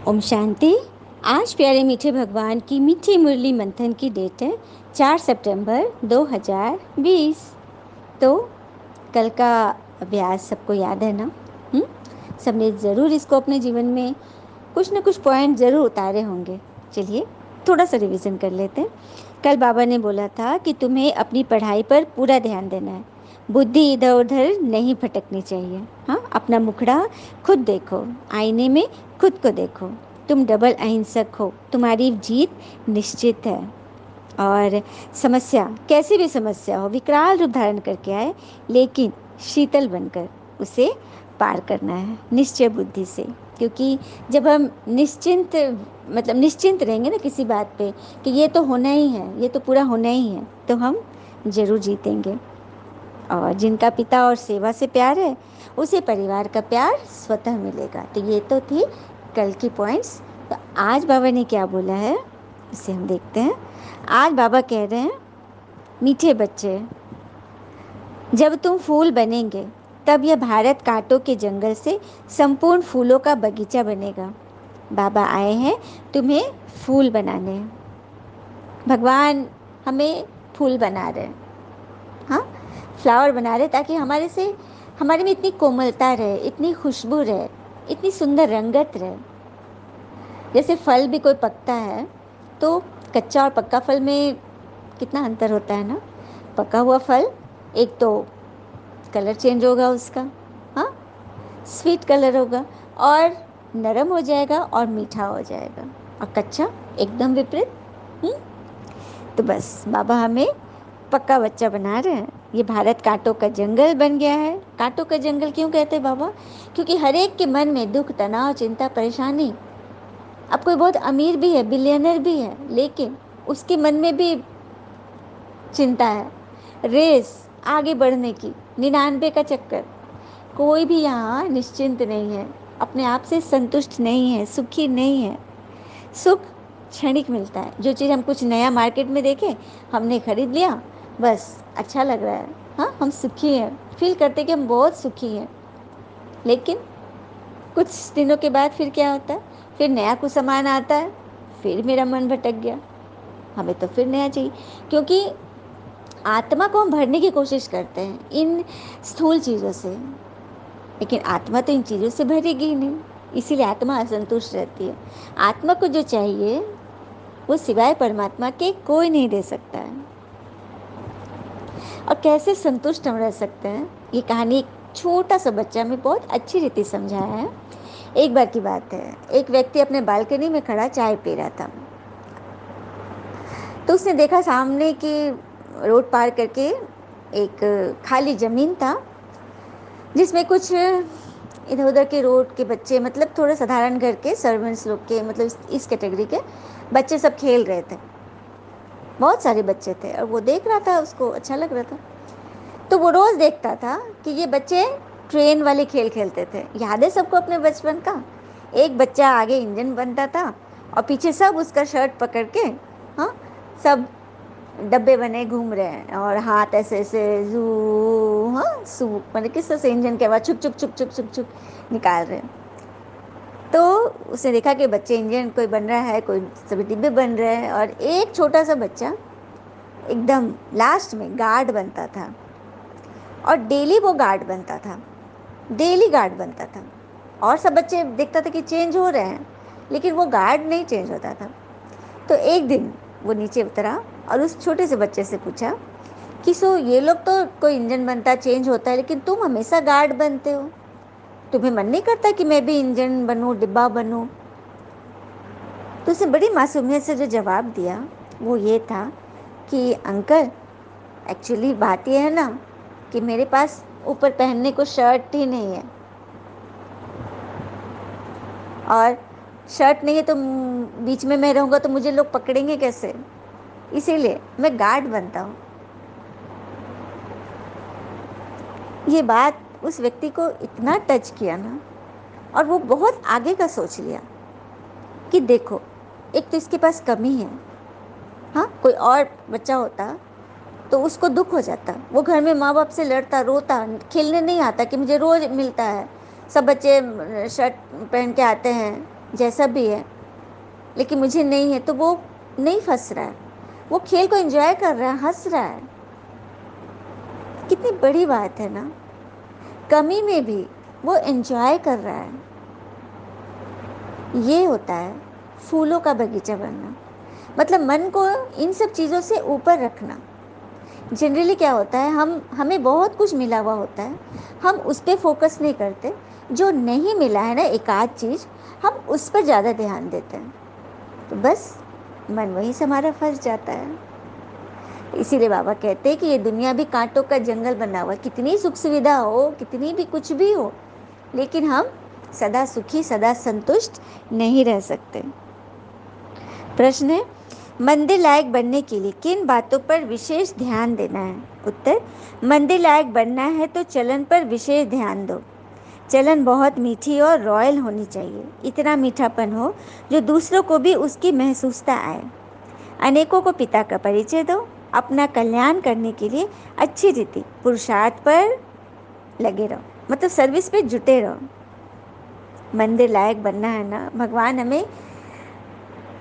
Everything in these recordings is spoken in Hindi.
ओम शांति। आज प्यारे मीठे भगवान की मीठी मुरली मंथन की डेट है 4 सितंबर 2020। तो कल का अभ्यास सबको याद है ना? सबने ज़रूर इसको अपने जीवन में कुछ न कुछ पॉइंट ज़रूर उतारे होंगे। चलिए थोड़ा सा रिवीजन कर लेते हैं। कल बाबा ने बोला था कि तुम्हें अपनी पढ़ाई पर पूरा ध्यान देना है, बुद्धि इधर उधर नहीं भटकनी चाहिए। हाँ, अपना मुखड़ा खुद देखो, आईने में खुद को देखो। तुम डबल अहिंसक हो, तुम्हारी जीत निश्चित है। और समस्या, कैसी भी समस्या हो, विकराल रूप धारण करके आए, लेकिन शीतल बनकर उसे पार करना है निश्चय बुद्धि से। क्योंकि जब हम निश्चिंत रहेंगे ना किसी बात पे कि ये तो होना ही है, ये तो पूरा होना ही है, तो हम जरूर जीतेंगे। और जिनका पिता और सेवा से प्यार है, उसे परिवार का प्यार स्वतः मिलेगा। तो ये तो थी कल की पॉइंट्स। तो आज बाबा ने क्या बोला है इसे हम देखते हैं। आज बाबा कह रहे हैं, मीठे बच्चे, जब तुम फूल बनेंगे तब यह भारत कांटों के जंगल से संपूर्ण फूलों का बगीचा बनेगा। बाबा आए हैं तुम्हें फूल बनाने। भगवान हमें फूल बना रहे हैं, हाँ, फ्लावर बना रहे, ताकि हमारे में इतनी कोमलता रहे, इतनी खुशबू रहे, इतनी सुंदर रंगत रहे। जैसे फल भी कोई पकता है तो कच्चा और पक्का फल में कितना अंतर होता है ना। पका हुआ फल, एक तो कलर चेंज होगा उसका, हाँ, स्वीट कलर होगा और नरम हो जाएगा और मीठा हो जाएगा, और कच्चा एकदम विपरीत। तो बस बाबा हमें पक्का बच्चा बना रहे हैं। ये भारत कांटों का जंगल बन गया है। कांटों का जंगल क्यों कहते हैं बाबा? क्योंकि हर एक के मन में दुख, तनाव, चिंता, परेशानी। अब कोई बहुत अमीर भी है, बिलियनर भी है, लेकिन उसके मन में भी चिंता है, रेस आगे बढ़ने की, 99 का चक्कर। कोई भी यहाँ निश्चिंत नहीं है, अपने आप से संतुष्ट नहीं है, सुखी नहीं है। सुख क्षणिक मिलता है। जो चीज़ हम कुछ नया मार्केट में देखें, हमने खरीद लिया, बस अच्छा लग रहा है, हाँ, हम सुखी हैं, फील करते कि हम बहुत सुखी हैं। लेकिन कुछ दिनों के बाद फिर क्या होता है? फिर नया कुछ सामान आता है, फिर मेरा मन भटक गया, हमें तो फिर नया चाहिए। क्योंकि आत्मा को हम भरने की कोशिश करते हैं इन स्थूल चीज़ों से, लेकिन आत्मा तो इन चीज़ों से भरेगी ही नहीं, इसीलिए आत्मा असंतुष्ट रहती है। आत्मा को जो चाहिए वो सिवाय परमात्मा के कोई नहीं दे सकता है। और कैसे संतुष्ट हम रह सकते हैं, ये कहानी एक छोटा सा बच्चा हमें बहुत अच्छी रीति समझाया है। एक बार की बात है, एक व्यक्ति अपने बालकनी में खड़ा चाय पी रहा था। तो उसने देखा सामने की रोड पार करके एक खाली ज़मीन था, जिसमें कुछ इधर उधर के रोड के बच्चे, मतलब थोड़े साधारण घर के सर्वेंट्स लोग के, मतलब इस कैटेगरी के बच्चे सब खेल रहे थे। बहुत सारे बच्चे थे और वो देख रहा था, उसको अच्छा लग रहा था। तो वो रोज़ देखता था कि ये बच्चे ट्रेन वाले खेल खेलते थे। याद है सबको अपने बचपन का? एक बच्चा आगे इंजन बनता था और पीछे सब उसका शर्ट पकड़ के, हाँ, सब डब्बे बने घूम रहे हैं और हाथ ऐसे ऐसे जू, हाँ, सू, मतलब किस तरह से इंजन के आवाज़ छुक छुक छुक छुक छुक छुक निकाल रहे हैं। तो उसने देखा कि बच्चे इंजन कोई बन रहा है, कोई सभी डिब्बे बन रहे हैं, और एक छोटा सा बच्चा एकदम लास्ट में गार्ड बनता था। और डेली वो गार्ड बनता था, डेली गार्ड बनता था। और सब बच्चे देखता था कि चेंज हो रहे हैं, लेकिन वो गार्ड नहीं चेंज होता था। तो एक दिन वो नीचे उतरा और उस छोटे से बच्चे से पूछा कि सो ये लोग तो कोई इंजन बनता चेंज होता है, लेकिन तुम हमेशा गार्ड बनते हो, तुम्हें मन नहीं करता कि मैं भी इंजन बनूं, डिब्बा बनूं? तो उसने बड़ी मासूमियत से जो जवाब दिया वो ये था कि अंकल, एक्चुअली बात ये है ना कि मेरे पास ऊपर पहनने को शर्ट ही नहीं है, और शर्ट नहीं है तो बीच में मैं रहूँगा तो मुझे लोग पकड़ेंगे कैसे, इसीलिए मैं गार्ड बनता हूँ। ये बात उस व्यक्ति को इतना टच किया ना, और वो बहुत आगे का सोच लिया कि देखो, एक तो इसके पास कमी है, हाँ, कोई और बच्चा होता तो उसको दुख हो जाता, वो घर में माँ बाप से लड़ता, रोता, खेलने नहीं आता कि मुझे रोज मिलता है, सब बच्चे शर्ट पहन के आते हैं, जैसा भी है, लेकिन मुझे नहीं है, तो वो नहीं फंस रहा है, वो खेल को एंजॉय कर रहा है, हंस रहा है। कितनी बड़ी बात है ना, कमी में भी वो एंजॉय कर रहा है। ये होता है फूलों का बगीचा बनना, मतलब मन को इन सब चीज़ों से ऊपर रखना। जनरली क्या होता है, हमें बहुत कुछ मिला हुआ होता है, हम उस पर फोकस नहीं करते। जो नहीं मिला है ना, एक आध चीज़, हम उस पर ज़्यादा ध्यान देते हैं, तो बस मन वहीं से हमारा फंस जाता है। इसीलिए बाबा कहते हैं कि ये दुनिया भी कांटों का जंगल बना हुआ है। कितनी सुख सुविधा हो, कितनी भी कुछ भी हो, लेकिन हम सदा सुखी, सदा संतुष्ट नहीं रह सकते। प्रश्न है, मंदिर लायक बनने के लिए किन बातों पर विशेष ध्यान देना है? उत्तर, मंदिर लायक बनना है तो चलन पर विशेष ध्यान दो। चलन बहुत मीठी और रॉयल होनी चाहिए, इतना मीठापन हो जो दूसरों को भी उसकी महसूसता आए। अनेकों को पिता का परिचय दो। अपना कल्याण करने के लिए अच्छी रीति पुरुषार्थ पर लगे रहो, मतलब सर्विस पे जुटे रहो। मंदिर लायक बनना है ना, भगवान हमें,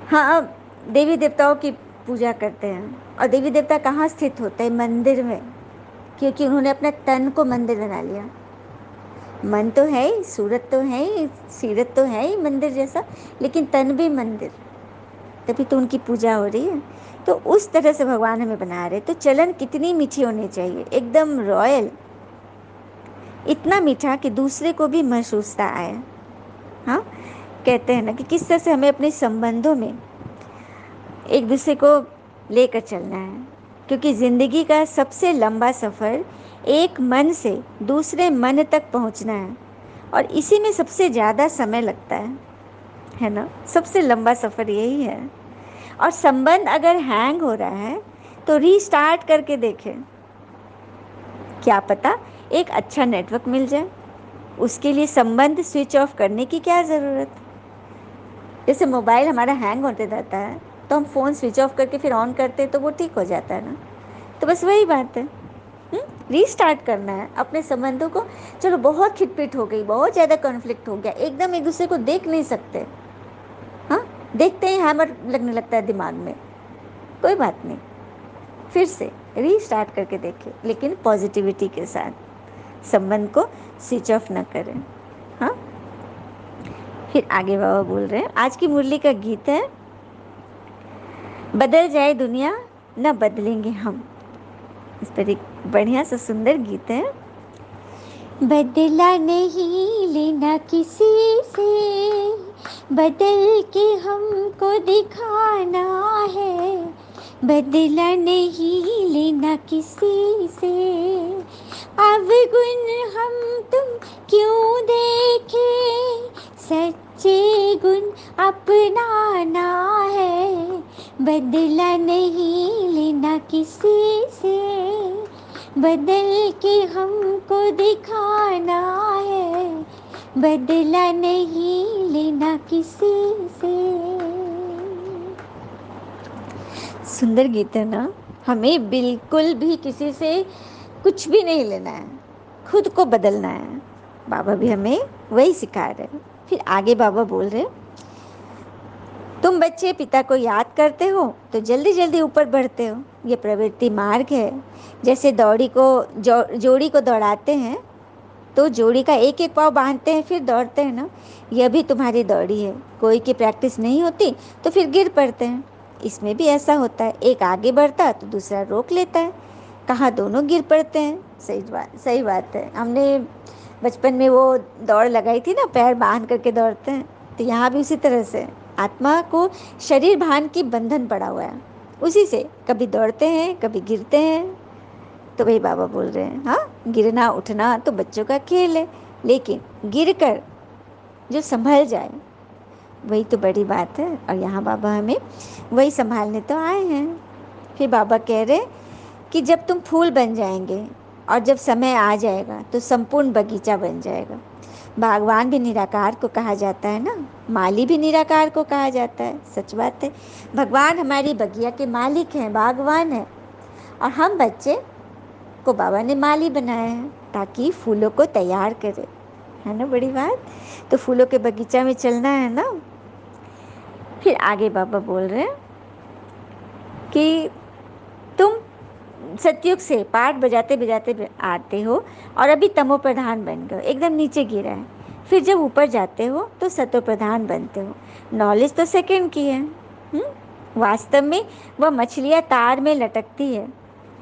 हाँ, देवी देवताओं की पूजा करते हैं, और देवी देवता कहाँ स्थित होते हैं? मंदिर में, क्योंकि उन्होंने अपने तन को मंदिर बना लिया। मन तो है ही, सूरत तो है ही, सीरत तो है ही मंदिर जैसा, लेकिन तन भी मंदिर, तभी तो उनकी पूजा हो रही है। तो उस तरह से भगवान हमें बना रहे। तो चलन कितनी मीठी होनी चाहिए, एकदम रॉयल, इतना मीठा कि दूसरे को भी महसूसता आए। हाँ, कहते हैं ना कि किस तरह से हमें अपने संबंधों में एक दूसरे को लेकर चलना है, क्योंकि ज़िंदगी का सबसे लंबा सफ़र एक मन से दूसरे मन तक पहुंचना है, और इसी में सबसे ज़्यादा समय लगता है ना। सबसे लंबा सफ़र यही है। और संबंध अगर हैंग हो रहा है तो रीस्टार्ट करके देखें, क्या पता एक अच्छा नेटवर्क मिल जाए। उसके लिए संबंध स्विच ऑफ करने की क्या ज़रूरत। जैसे मोबाइल हमारा हैंग होते रहता है, तो हम फ़ोन स्विच ऑफ करके फिर ऑन करते हैं तो वो ठीक हो जाता है ना। तो बस वही बात है, रीस्टार्ट करना है अपने संबंधों को। चलो बहुत खिटपिट हो गई, बहुत ज़्यादा कॉन्फ्लिक्ट हो गया, एकदम एक दूसरे को देख नहीं सकते, हाँ, देखते ही हैमर लगने लगता है दिमाग में, कोई बात नहीं, फिर से रीस्टार्ट करके देखें, लेकिन पॉजिटिविटी के साथ। संबंध को स्विच ऑफ ना करें। हाँ, फिर आगे बाबा बोल रहे हैं, आज की मुरली का गीत है, बदल जाए दुनिया न बदलेंगे हम। इस पर एक बढ़िया सा सुंदर गीत है। बदला नहीं लेना किसी से, बदल के हमको दिखाना है। बदला नहीं लेना किसी से, अवगुण हम तुम क्यों देखे, सच्चे गुण अपनाना है। बदला नहीं लेना किसी से, बदल के हमको दिखाना है। बदला नहीं लेना किसी से। सुंदर गीत है ना। हमें बिल्कुल भी किसी से कुछ भी नहीं लेना है, खुद को बदलना है। बाबा भी हमें वही सिखा रहे हैं। फिर आगे बाबा बोल रहे, तुम बच्चे पिता को याद करते हो तो जल्दी जल्दी ऊपर बढ़ते हो। ये प्रवृत्ति मार्ग है। जैसे जोड़ी को दौड़ाते हैं तो जोड़ी का एक एक पाँव बांधते हैं फिर दौड़ते हैं ना, यह भी तुम्हारी दौड़ी है। कोई की प्रैक्टिस नहीं होती तो फिर गिर पड़ते हैं। इसमें भी ऐसा होता है, एक आगे बढ़ता तो दूसरा रोक लेता है, कहाँ दोनों गिर पड़ते हैं। सही बात है। हमने बचपन में वो दौड़ लगाई थी ना, पैर बांध करके दौड़ते हैं, तो यहाँ भी उसी तरह से आत्मा को शरीर भान की बंधन पड़ा हुआ है, उसी से कभी दौड़ते हैं कभी गिरते हैं। तो वही बाबा बोल रहे हैं, हाँ, गिरना उठना तो बच्चों का खेल है, लेकिन गिरकर जो संभल जाए वही तो बड़ी बात है। और यहाँ बाबा हमें वही संभालने तो आए हैं। फिर बाबा कह रहे कि जब तुम फूल बन जाएंगे और जब समय आ जाएगा तो संपूर्ण बगीचा बन जाएगा। बागवान भी निराकार को कहा जाता है ना, माली भी निराकार को कहा जाता है। सच बात है, भगवान हमारी बगिया के मालिक हैं, बागवान है, और हम बच्चे को बाबा ने माली बनाया है ताकि फूलों को तैयार करे, है ना। बड़ी बात। तो फूलों के बगीचा में चलना है ना, फिर आगे बाबा बोल रहे हैं कि तुम सतयुग से पाठ बजाते बजाते आते हो और अभी तमो प्रधान बन गए, एकदम नीचे गिरा है। फिर जब ऊपर जाते हो तो सतो प्रधान बनते हो। नॉलेज तो सेकंड की है। वास्तव में वह मछलियाँ तार में लटकती है,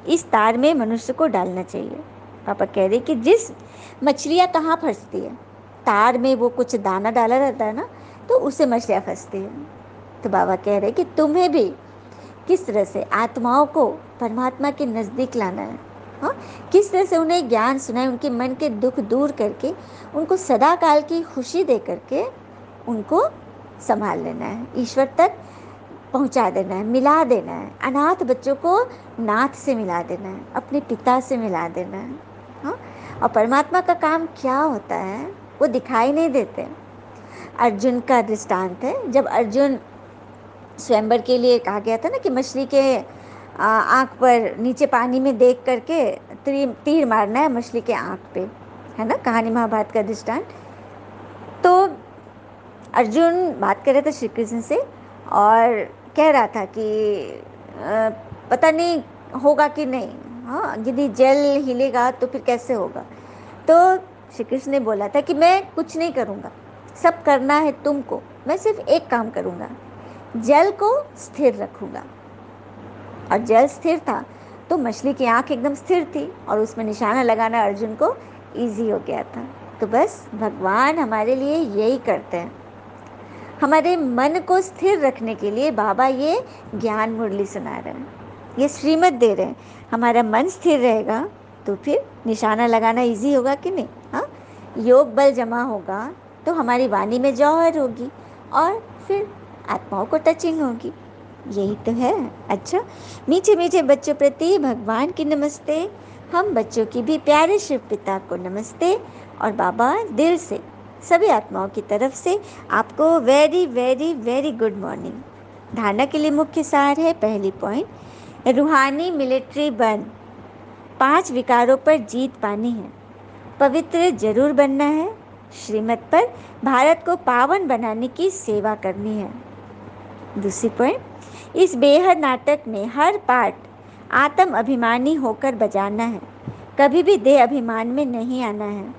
इस तार में मनुष्य को डालना चाहिए। पापा कह रहे कि जिस मछलियाँ कहाँ फंसती है, तार में वो कुछ दाना डाला रहता है ना, तो उससे मछलियाँ फंसती है। तो बाबा कह रहे कि तुम्हें भी किस तरह से आत्माओं को परमात्मा के नज़दीक लाना है। हाँ, किस तरह से उन्हें ज्ञान सुनाए, उनके मन के दुख दूर करके उनको सदा काल की खुशी दे करके उनको संभाल लेना है, ईश्वर तक पहुंचा देना है, मिला देना है। अनाथ बच्चों को नाथ से मिला देना है, अपने पिता से मिला देना है। हाँ, और परमात्मा का काम क्या होता है वो दिखाई नहीं देते। अर्जुन का दृष्टांत है, जब अर्जुन स्वयंवर के लिए कहा गया था ना कि मछली के आँख पर नीचे पानी में देख करके तीर मारना है मछली के आँख पे, है ना, कहानी महाभारत का दृष्टांत। तो अर्जुन बात कर रहा था श्री कृष्ण से और कह रहा था कि पता नहीं होगा कि नहीं, हाँ, यदि जल हिलेगा तो फिर कैसे होगा। तो श्री कृष्ण ने बोला था कि मैं कुछ नहीं करूँगा, सब करना है तुमको, मैं सिर्फ एक काम करूँगा, जल को स्थिर रखूँगा। और जल स्थिर था तो मछली की आंख एकदम स्थिर थी और उसमें निशाना लगाना अर्जुन को इजी हो गया था। तो बस भगवान हमारे लिए यही करते हैं, हमारे मन को स्थिर रखने के लिए बाबा ये ज्ञान मुरली सुना रहे हैं, ये श्रीमत दे रहे हैं। हमारा मन स्थिर रहेगा तो फिर निशाना लगाना इजी होगा कि नहीं। हाँ, योग बल जमा होगा तो हमारी वाणी में जौहर होगी और फिर आत्माओं को टचिंग होगी। यही तो है। अच्छा, मीठे मीठे बच्चों प्रति भगवान की नमस्ते। हम बच्चों की भी प्यारे शिव पिता को नमस्ते। और बाबा दिल से सभी आत्माओं की तरफ से आपको very very very good morning. धारणा के लिए मुख्य सार है, पहली पॉइंट, रूहानी मिलिट्री बन, 5 विकारों पर जीत पानी है, पवित्र जरूर बनना है, श्रीमत पर भारत को पावन बनाने की सेवा करनी है। दूसरी पॉइंट, इस बेहद नाटक में हर पार्ट आत्म अभिमानी होकर बजाना है, कभी भी देह अभिमान में नहीं आना है।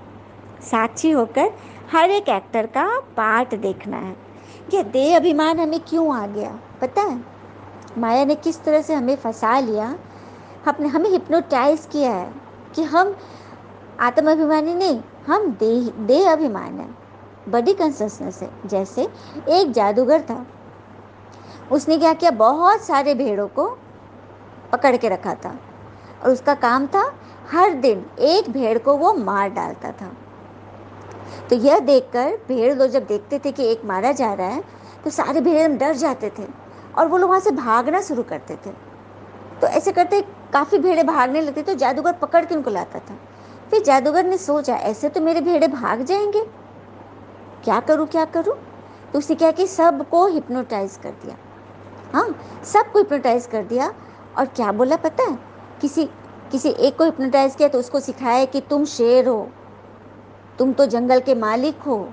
साक्षी होकर हर एक एक्टर का पार्ट देखना है। ये देह अभिमान हमें क्यों आ गया पता है? माया ने किस तरह से हमें फंसा लिया, हमें हिप्नोटाइज किया है कि हम आत्म अभिमानी नहीं, हम देह अभिमान है, बॉडी कॉन्शियसनेस है। जैसे एक जादूगर था, उसने क्या किया, बहुत सारे भेड़ों को पकड़ के रखा था और उसका काम था हर दिन एक भेड़ को वो मार डालता था। तो यह देखकर भेड़ लोग जब देखते थे कि एक मारा जा रहा है तो सारे भेड़ डर जाते थे और वो लोग वहाँ से भागना शुरू करते थे। तो ऐसे करते काफ़ी भेड़ें भागने लगती तो जादूगर पकड़ के उनको लाता था। फिर जादूगर ने सोचा ऐसे तो मेरे भेड़े भाग जाएंगे, क्या करूँ क्या करूँ। तो उसने क्या कि सबको हिप्नोटाइज कर दिया। हाँ, सबको हिप्नोटाइज कर दिया। और क्या बोला पता है, किसी किसी एक को हिप्नोटाइज किया तो उसको सिखाया कि तुम शेर हो, तुम तो जंगल के मालिक हो,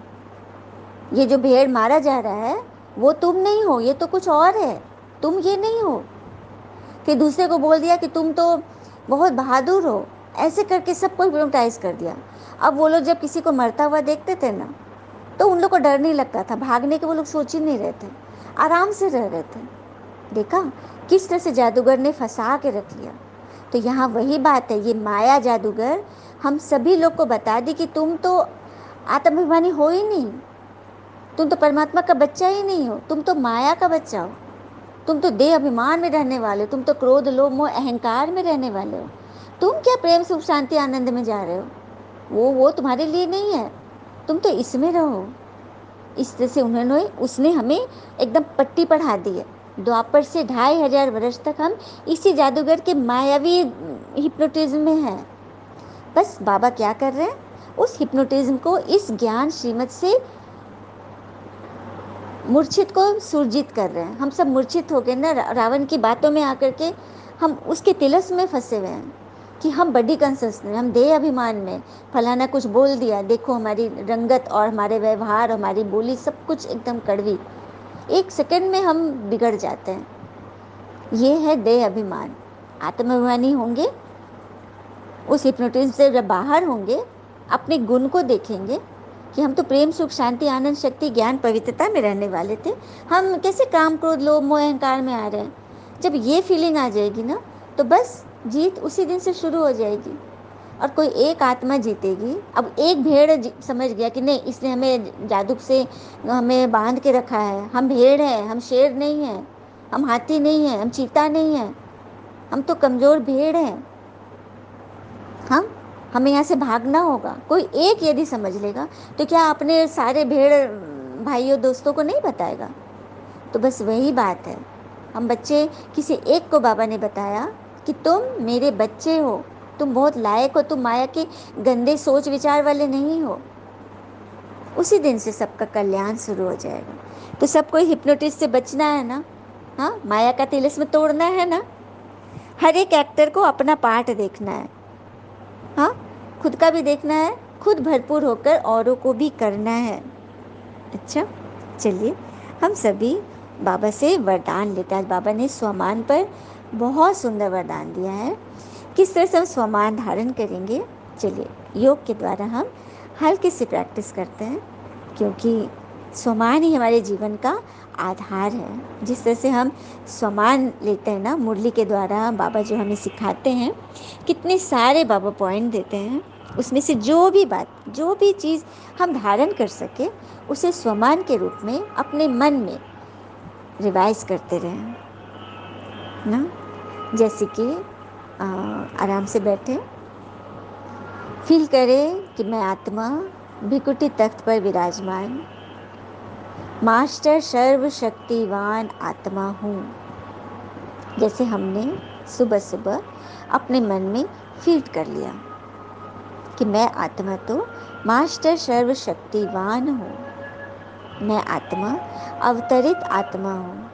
ये जो भेड़ मारा जा रहा है वो तुम नहीं हो, ये तो कुछ और है, तुम ये नहीं हो। फिर दूसरे को बोल दिया कि तुम तो बहुत बहादुर हो। ऐसे करके सबको हिप्नोटाइज कर दिया। अब वो लोग जब किसी को मरता हुआ देखते थे ना तो उन लोग को डर नहीं लगता था, भागने के वो लोग सोच ही नहीं रहे थे, आराम से रह रहे थे। देखा किस तरह से जादूगर ने फंसा के रख लिया। तो यहाँ वही बात है, ये माया जादूगर हम सभी लोग को बता दी कि तुम तो आत्माभिमानी हो ही नहीं, तुम तो परमात्मा का बच्चा ही नहीं हो, तुम तो माया का बच्चा हो, तुम तो देह अभिमान में रहने वाले हो, तुम तो क्रोध लोभ मोह अहंकार में रहने वाले हो। तुम क्या प्रेम सुख शांति आनंद में जा रहे हो, वो तुम्हारे लिए नहीं है, तुम तो इसमें रहो। इस तरह से उन्होंने उसने हमें एकदम पट्टी पढ़ा दी है। द्वापर से 2500 वर्ष तक हम इसी जादूगर के मायावी हिप्नोटिज्म में हैं। बस बाबा क्या कर रहे हैं, उस हिप्नोटिज्म को इस ज्ञान श्रीमत से मूर्छित को सुरजित कर रहे हैं। हम सब मूर्छित हो गए ना रावण की बातों में आकर के, हम उसके तिलस्म में फंसे हुए हैं कि हम बॉडी कॉन्शियस में, हम देह अभिमान में, फलाना कुछ बोल दिया, देखो हमारी रंगत और हमारे व्यवहार, हमारी बोली सब कुछ एकदम कड़वी। एक सेकंड में हम बिगड़ जाते हैं। ये है देह अभिमान। आत्माभिमानी होंगे, उस हिप्नोटिज्म से जब बाहर होंगे, अपने गुण को देखेंगे कि हम तो प्रेम सुख शांति आनंद शक्ति ज्ञान पवित्रता में रहने वाले थे, हम कैसे काम क्रोध लोभ मोह अहंकार में आ रहे हैं। जब ये फीलिंग आ जाएगी ना, तो बस जीत उसी दिन से शुरू हो जाएगी। और कोई एक आत्मा जीतेगी। अब एक भेड़ समझ गया कि नहीं, इसने हमें जादू से हमें बांध के रखा है, हम भेड़ हैं, हम शेर नहीं हैं, हम हाथी नहीं हैं, हम चीता नहीं हैं, हम तो कमज़ोर भेड़ हैं, हमें यहाँ से भागना होगा। कोई एक यदि समझ लेगा तो क्या अपने सारे भेड़ भाइयों दोस्तों को नहीं बताएगा? तो बस वही बात है। हम बच्चे, किसी एक को बाबा ने बताया कि तुम मेरे बच्चे हो, तुम बहुत लायक हो, तुम माया के गंदे सोच विचार वाले नहीं हो। उसी दिन से सबका कल्याण शुरू हो जाएगा। तो सबको हिप्नोटिस्ट से बचना है ना, हाँ, माया का तिलिस्म तोड़ना है ना। हर एक एक्टर को अपना पार्ट देखना है, हाँ, खुद का भी देखना है, खुद भरपूर होकर औरों को भी करना है। अच्छा, चलिए हम सभी बाबा से वरदान लेते हैं। आज बाबा ने स्वमान पर बहुत सुंदर वरदान दिया है। किस तरह से हम स्वमान धारण करेंगे, चलिए योग के द्वारा हम हल्के से प्रैक्टिस करते हैं, क्योंकि स्वमान ही हमारे जीवन का आधार है। जिस तरह से हम स्वमान लेते हैं ना, मुरली के द्वारा बाबा जो हमें सिखाते हैं, कितने सारे बाबा पॉइंट देते हैं, उसमें से जो भी बात, जो भी चीज़ हम धारण कर सके, उसे स्वमान के रूप में अपने मन में रिवाइज करते रहें ना। जैसे कि आराम से बैठे, फील करें कि मैं आत्मा भिकुटी तख्त पर विराजमान मास्टर सर्वशक्तिवान आत्मा हूँ। जैसे हमने सुबह सुबह अपने मन में फील कर लिया कि मैं आत्मा तो मास्टर सर्वशक्तिवान हूँ, मैं आत्मा अवतरित आत्मा हूँ,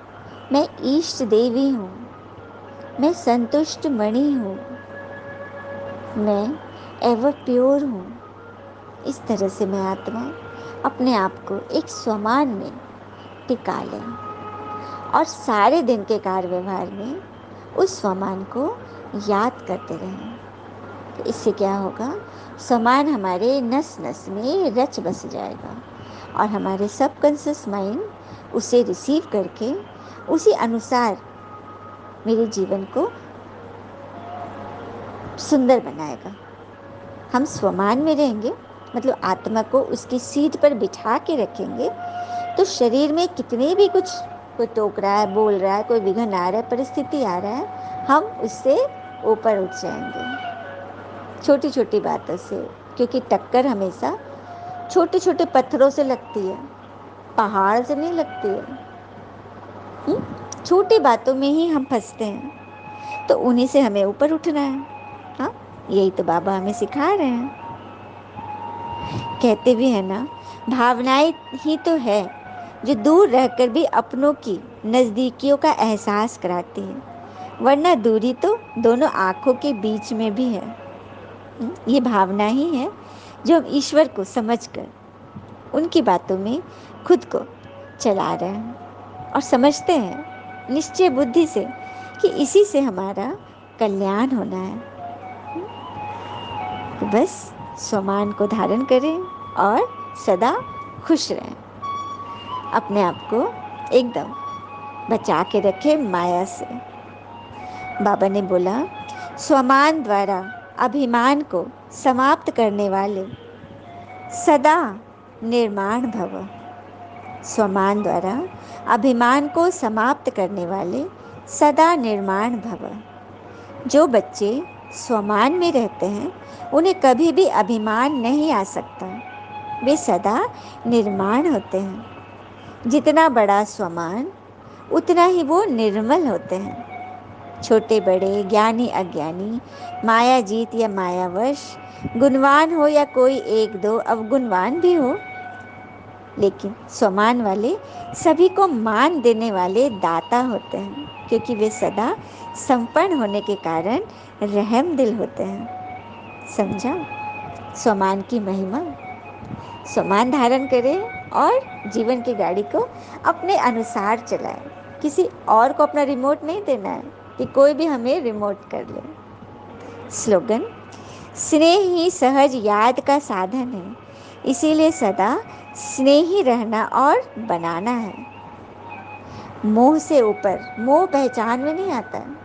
मैं इष्ट देवी हूँ, मैं संतुष्ट मणि हूँ, मैं एवर प्योर हूँ। इस तरह से मैं आत्मा अपने आप को एक स्वमान में टिका लें और सारे दिन के कार्य व्यवहार में उस स्वमान को याद करते रहें। तो इससे क्या होगा, स्वमान हमारे नस नस में रच बस जाएगा और हमारे सबकॉन्शियस माइंड उसे रिसीव करके उसी अनुसार मेरे जीवन को सुंदर बनाएगा। हम स्वमान में रहेंगे, मतलब आत्मा को उसकी सीट पर बिठा के रखेंगे, तो शरीर में कितने भी कुछ, कोई टोक रहा है, बोल रहा है, कोई विघ्न आ रहा है, परिस्थिति आ रहा है, हम उससे ऊपर उठ जाएंगे छोटी छोटी बातों से। क्योंकि टक्कर हमेशा छोटे छोटे पत्थरों से लगती है, पहाड़ से नहीं लगती है। छोटी बातों में ही हम फंसते हैं, तो उन्हीं से हमें ऊपर उठना है। हाँ, यही तो बाबा हमें सिखा रहे हैं। कहते भी है ना, भावनाएं ही तो है जो दूर रहकर भी अपनों की नज़दीकियों का एहसास कराती है, वरना दूरी तो दोनों आँखों के बीच में भी है। ये भावना ही है जो हम ईश्वर को समझकर उनकी बातों में खुद को चला रहे हैं और समझते हैं निश्चय बुद्धि से कि इसी से हमारा कल्याण होना है। तो बस स्वमान को धारण करें और सदा खुश रहें। अपने आप को एकदम बचा के रखें माया से। बाबा ने बोला, स्वमान द्वारा अभिमान को समाप्त करने वाले सदा निर्माण भव। स्वमान द्वारा अभिमान को समाप्त करने वाले सदा निर्माण भव। जो बच्चे स्वमान में रहते हैं, उन्हें कभी भी अभिमान नहीं आ सकता, वे सदा निर्माण होते हैं। जितना बड़ा स्वमान, उतना ही वो निर्मल होते हैं। छोटे बड़े, ज्ञानी अज्ञानी, माया जीत या मायावश, गुणवान हो या कोई एक दो अवगुणवान भी हो, लेकिन स्वमान वाले सभी को मान देने वाले दाता होते हैं, क्योंकि वे सदा संपन्न होने के कारण रहम दिल होते हैं। समझा स्वमान की महिमा? स्वमान धारण करें और जीवन की गाड़ी को अपने अनुसार चलाएं। किसी और को अपना रिमोट नहीं देना है कि कोई भी हमें रिमोट कर ले। स्लोगन, स्नेह ही सहज याद का साधन है, इसीलिए सदा स्नेही रहना और बनाना है। मोह से ऊपर, मोह पहचान में नहीं आता है,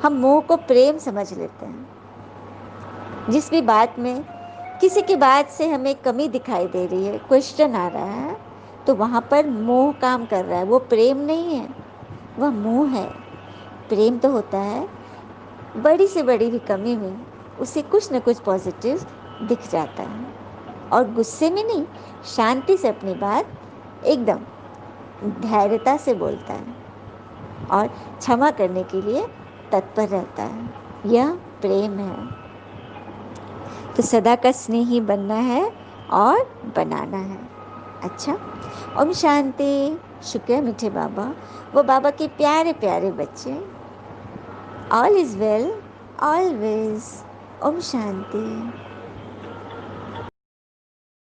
हम मोह को प्रेम समझ लेते हैं। जिस भी बात में, किसी की बात से हमें कमी दिखाई दे रही है, क्वेश्चन आ रहा है, तो वहाँ पर मोह काम कर रहा है। वो प्रेम नहीं है, वह मोह है। प्रेम तो होता है बड़ी से बड़ी भी कमी में उसे कुछ न कुछ पॉजिटिव दिख जाता है, और गुस्से में नहीं, शांति से अपनी बात एकदम धैर्यता से बोलता है और क्षमा करने के लिए तत्पर रहता है। यह प्रेम है। तो सदा का स्नेही बनना है और बनाना है। अच्छा, ओम शांति। शुक्र मीठे बाबा, वो बाबा के प्यारे प्यारे बच्चे। All is well always. ओम शांति।